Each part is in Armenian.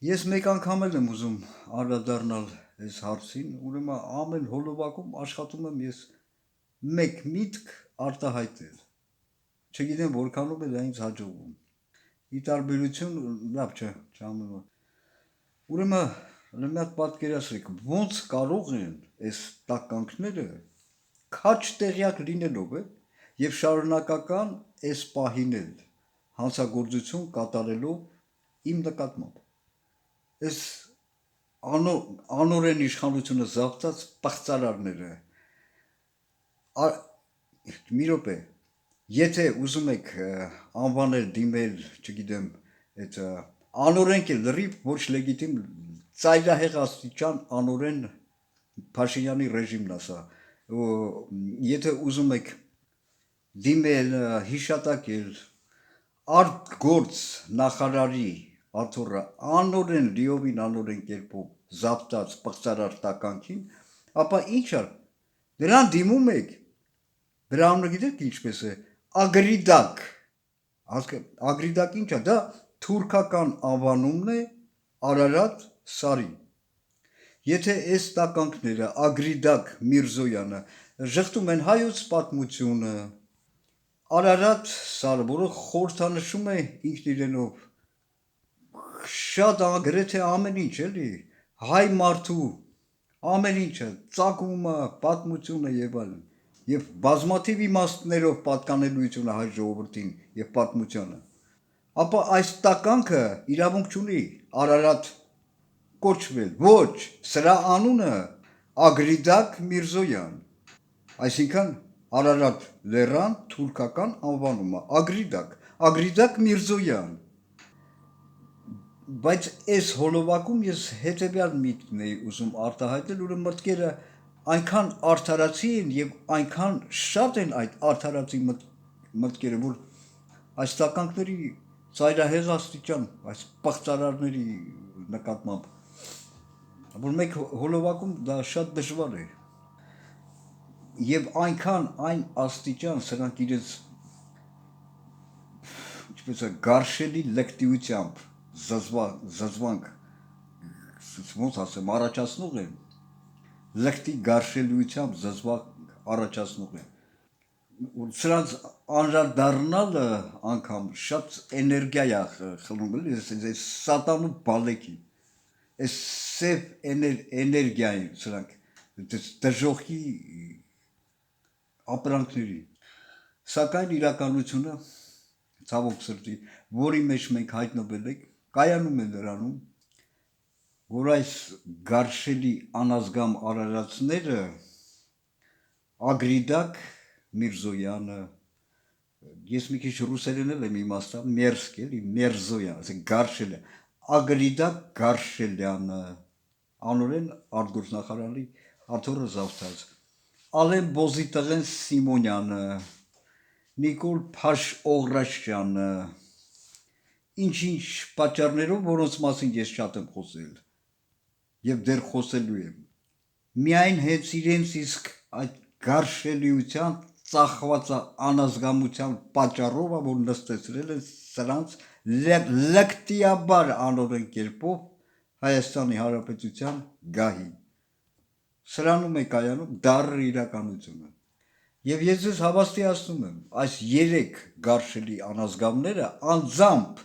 Ես մեկ անգամ էլ եմ ուզում անդրադառնալ այս հարցին, ուրեմն ամեն հոլովակում աշխատում եմ ես մեկ միտք արտահայտել։ Չգիտեմ որքանով է դա ինձ հաջողվում։ Ի տարբերություն լավ չէ, չամենը։ Ուրեմն մի հատ պատկերացրեք, ոնց կարող են այս տականքները քաչ տեղյակ լինելով եւ շարունակական այս պահին էլ հանցագործություն կատարելով իմ նկատմամբ։ Այս անօրեն իշխանությունը զավթած պղծարարները մի րոպե, եթե ուզում եք անվանել, դիմել, չգիտեմ, այդ անօրեն կը լրիվ ոչ լեգիտիմ ծայրահեղ աստիճան անօրեն Փաշինյանի ռեժիմն ասա։ Եթե ուզում եք դիմել, հիշատակել արտգործ նախարարի Աթոռը անօրեն լիովին անօրեն կերպով զավթած պղծարար տականքին, ապա ինչա դրան դիմում եք։ Դրա անունը գիտեք ինչպես է։ Ագրիդակ։ Ագրիդակ ինչա, դա թուրքական անվանումն է Արարատ սարի։ Եթե այս տականքները Ագրիդակ Միրզոյանը ժխտում են հայոց պատմությունը, Արարատ սարը, որը խորհրդանշում է ինքն իրենով շատ գրեթե ամեն ինչ էլի, հայ մարդու ամեն ինչը, ծագումը, պատմությունը եւ այլն, եւ բազմաթիվ իմաստներով պատկանելիությունը հայ ժողովրդին եւ պատմությանը, ապա այս տականքը իրավունք չունի Արարատ կոչվել, ոչ, սրա անունը Ագրիդակ Միրզոյան, այսինքն Արարատ լեռան թուրքական անվանումը Ագրիդակ Միրզոյան, բայց այս հոլովակում ես հետեւյալ միտքն էի ուզում արտահայտել, ուրեմն մտքերը այնքան արդարացի են եւ այնքան շատ են այդ արդարացի մտքերը, որ այս տականքների ծայրահեղ աստիճան, այս պղծարարների նկատմամբ, որ մեկ հոլովակում դա շատ դժվար է։ Եվ այնքան այն աստիճան սրանք իրենց ինչպես է գարշելի լկտիությամբ զզվանք ոնց ասեմ առաջացնող են լկտի գարշելիությամբ զզվանք առաջացնող են սրանց անդրադառնալը անգամ շատ էներգիա է խլում էս սատանու բալեկի այս սև էներգիային սրանք դժոխքի ապրանքների սակայն իրականությունը ցավոք սրտի, որի մեջ մենք հայտնվել ենք, կայանում է նրանում, որ այս գարշելի անազգամ արարածները Ագրիդակ Միրզոյանը, ես մի քիչ ռուսերեն էլ եմ իմաստав, մերսկ էլի, Մերզոյան, ասենք գարշելը, Ագրիդակ Գարշելյանը, անորեն արտգործնախարարի Աթոռը զավթած, Ալեն Բոզիտղեն Սիմոնյանը, Նիկոլ Փաշօղրաշյանը, ինչ-ինչ պատճառներով, որոնց մասին ես շատ եմ խոսել եւ դեռ խոսելու եմ։ Միայն հենց իրենց իսկ այդ գարշելիության ծախված անազգամության պատճառով, որ նստեցրել են սրանց լկտիաբար անօրեն կերպով Հայաստանի Հանրապետության գահին։ Սրանում է կայանում դառը իրականությունը։ Եվ ես ձեզ հավաստիացնում եմ, այս 3 գարշելի անազգամները անձամբ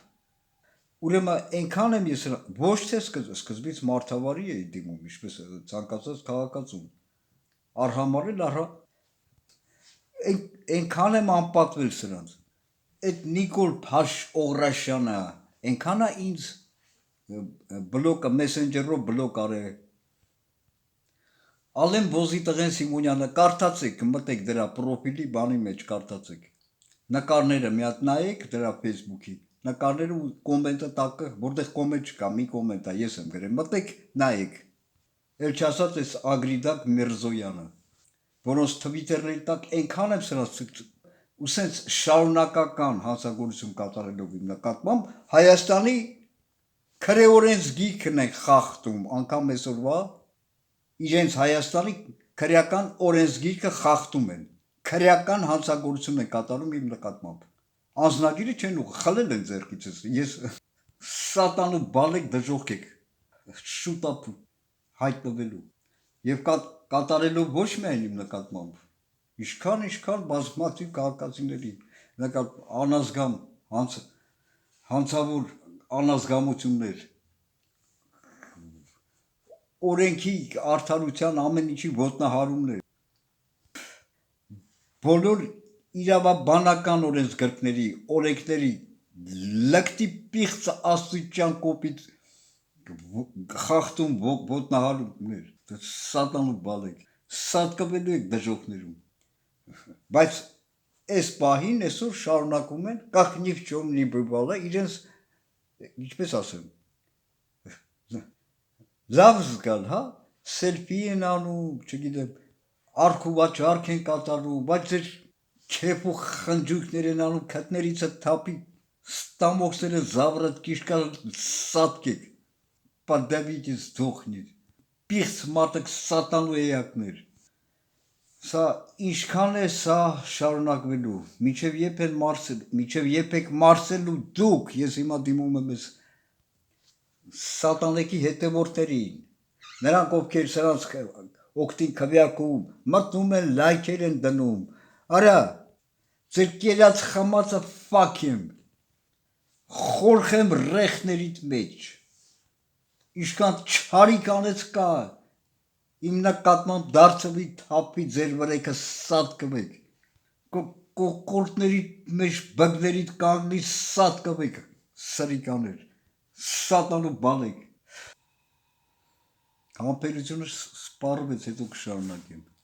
ուրեմն այնքան եմ ես ոչ թե սկզբից մարդավարի էի դիմում, ինչպես ցանկացած քաղաքացու, արհամարել այնքան եմ անպատվել սրանց, այդ Նիկոլ Փաշօղրաշյանը այնքան է ինձ բլոկը մեսենջերով բլոկ արել, Ալեն Բոզիտղեն Սիմոնյանը կարդացեք, մտեք դրա պրոֆիլի բանի մեջ կարդացեք, նկարները մի հատ նայեք դրա Facebook-ի, նկարները ու կոմենտը տակը, որտեղ կոմենտ չկա, մի կոմենտ է, ես եմ գրել, մտեք նայեք, էլ չասած այս Ագրիդակ Միրզոյանը, որոնց Twitter-ների տակ այնքան եմ սրանց ու սենց շարունակական հանցագործություն կատարելով իմ նկատմամբ Հայաստանի քրեօրենսգիրքն են խախտում, անգամ այսօրվա իրենց Հայաստանի քրեական օրենսգիրքը խախտում են, քրեական հանցագործություն են կատարում իմ նկատմամբ, անձնագիրը չեն ուղղ, խլել են ձեռքից ես Սատանու բալեք դժոխք եք շուտապ հայտնվելու եւ կատարելով ոչ միայն իմ նկատմամբ ինչքան բազմաթիվ քաղաքացիների անազգամ հանցավոր անազգամություններ օրենքի արդարության ամեն ինչի ոտնահարումներ բոլոր իրավաբանական օրենսգրքների օրենքների լկտի պիղծ աստիճան կոպիտ խախտում ոտնահարումներ սատանու բալեք սատկվելու եք դժոխներում բայց այս պահին այսօր շարունակում են как ни в чем не бывало իրենց ինչպես ասեմ լավ զգալ հա սելֆի են անում չգիտեմ արքուվաճառք են կատարում բայց ձեր քեփ ու խնջույքներ են անում քթներիցը թափի ստամոքսերը զավրատ կիշկա սատկեք подавитесь сдохнет պիղծ մարդիկ սատանու էակներ սա ինչքան է սա շարունակվելու մինչև երբ եք մարսելու դուք ես հիմա դիմում եմ ես սատանեկի հետևորդներին նրանք ովքեր սրանց օգտին քվյակում մտնում են լայքեր են դնում արա ձեր կերած խմածը ֆակեմ խորխեմ ռեխներիդ մեջ ինչքան չարիք անեց կա իմ նկատմամբ դարձվի թափի ձեր վրեքը սատկվեք կոկորտների մեջ բգներիդ կանգնի սատկվեք սրիկաներ սատանու բանեք համբերությունը սպառվեց հետո կշարունակեմ